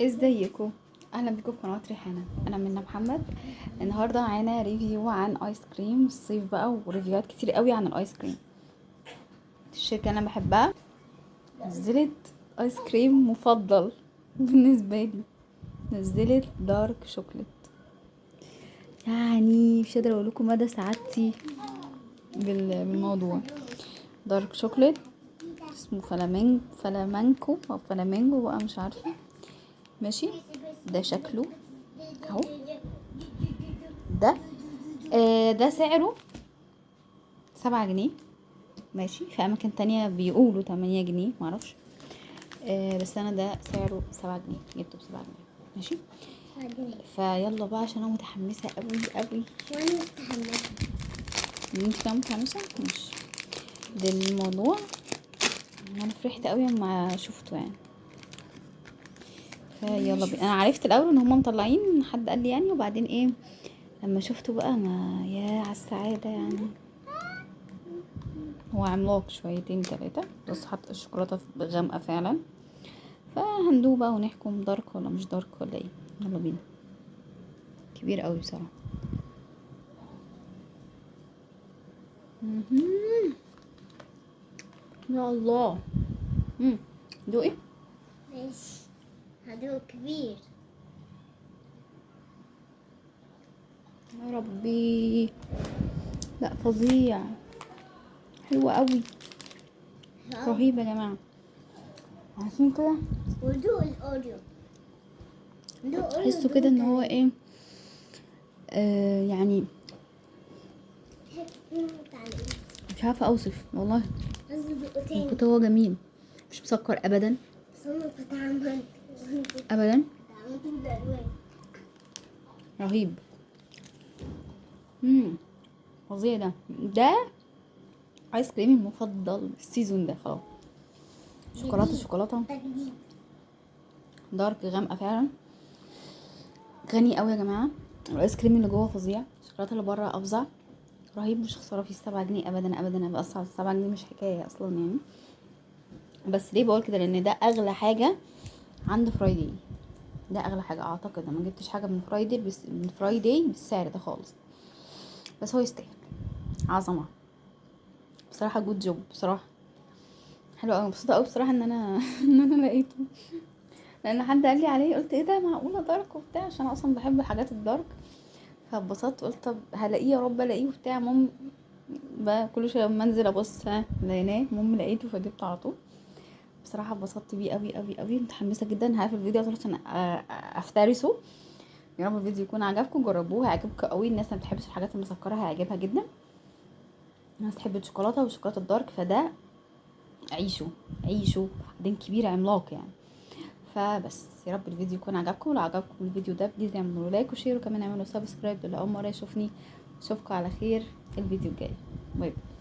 ازيكم؟ اهلا بيكم في قناه ريحانه. انا منى محمد. النهارده معانا ريفيو عن ايس كريم الصيف بقى، وريفيوهات كتير قوي عن الايس كريم. الشركه اللي انا بحبها نزلت ايس كريم مفضل بالنسبه لي، نزلت دارك شوكليت. يعني مش قادره اقول لكم مدى سعادتي بالموضوع. دارك شوكليت اسمه فلامانكو او فلامينجو بقى، مش عارفه. ماشي، ده شكله اهو. ده ده سعره 7 جنيه. ماشي، في اماكن تانية بيقولوا 8 جنيه، معرفش. بس انا ده سعره 7 جنيه، جبته ب7 جنيه. ماشي، فيلا بقى عشان انا متحمسه قوي قوي. وانا متحمسه. انت كمان متحمسه؟ ماشي للموضوع. انا فرحت قوي لما شفته يعني. فيلا بينا. انا عرفت الاول ان هما مطلعين، حد قال لي يعني، وبعدين ايه لما شفته بقى، ما يا على السعاده يعني. هو عملاق شويتين 3، بس حط الشوكولاته غامقه فعلا. فهندوق بقى ونحكم دارك ولا مش دارك ولا ايه. يلا بينا. كبير قوي بصراحه. مهم. يا الله. دوقي. ماشي، هدوء كبير. يا ربي، لا فظيع، حلو قوي، رهيب يا جماعه. عارفين كده، ودوق الاوريو. دوق اوريو، تحسوا دوق كده ان هو تاني. ايه، يعني تعالي. مش عارفه اوصف والله. قصدي دوق من تاني. كتر هو جميل، مش مسكر ابدا بس انا كنت عملت ابدا. بالالوان. رهيب. فظيع. ده ايس كريمي المفضل السيزون ده خلاص. شوكولاته شوكولاته ده جديد. دارك غامقه فعلا، غني قوي يا جماعه. الايس كريم اللي جوه فظيع، الشوكولاته اللي بره افظع. رهيب، مش خساره فيه 7 جنيه ابدا ابدا. انا اصلا 7 جنيه مش حكايه اصلا يعني. بس ليه بقول كده؟ لان ده اغلى حاجه عند فرايداي. ده اغلى حاجه اعتقد. انا ما جبتش حاجه من فرايداي، بس من فرايداي بالسعر ده خالص. بس هو يستاهل. عظمه بصراحه، جود جوب بصراحه. حلو قوي، مبسوطه قوي بصراحه ان انا ان انا لقيته. لان حد قال لي عليه، قلت ايه ده، معقوله دارك وبتاع، عشان انا اصلا بحب الحاجات الدارك. فاتبسطت، قلت طب هلاقيه يا رب الاقيه وبتاع. المهم بقى كل شويه لما انزل ابص، لقيناه. المهم لقيته فجبته على طول. بصراحه اتبسطت بيه قوي قوي قوي، متحمسه جدا. هقفل الفيديو عشان افترسه. يا رب الفيديو يكون عجبكم، جربوه هيعجبكم قوي. الناس اللي ما بتحبش الحاجات المسكره هيعجبها جدا. الناس تحب الشوكولاته والشوكولاته الدارك، فده عيشوا عيشوا. بعدين كبير عملاق يعني. فبس يا رب الفيديو يكون عجبكم. لو عجبكم الفيديو ده بليز اعملوا لايك وشير، وكمان اعملوا سبسكرايب للي اول مره يشوفني. اشوفكم على خير الفيديو الجاي. باي باي.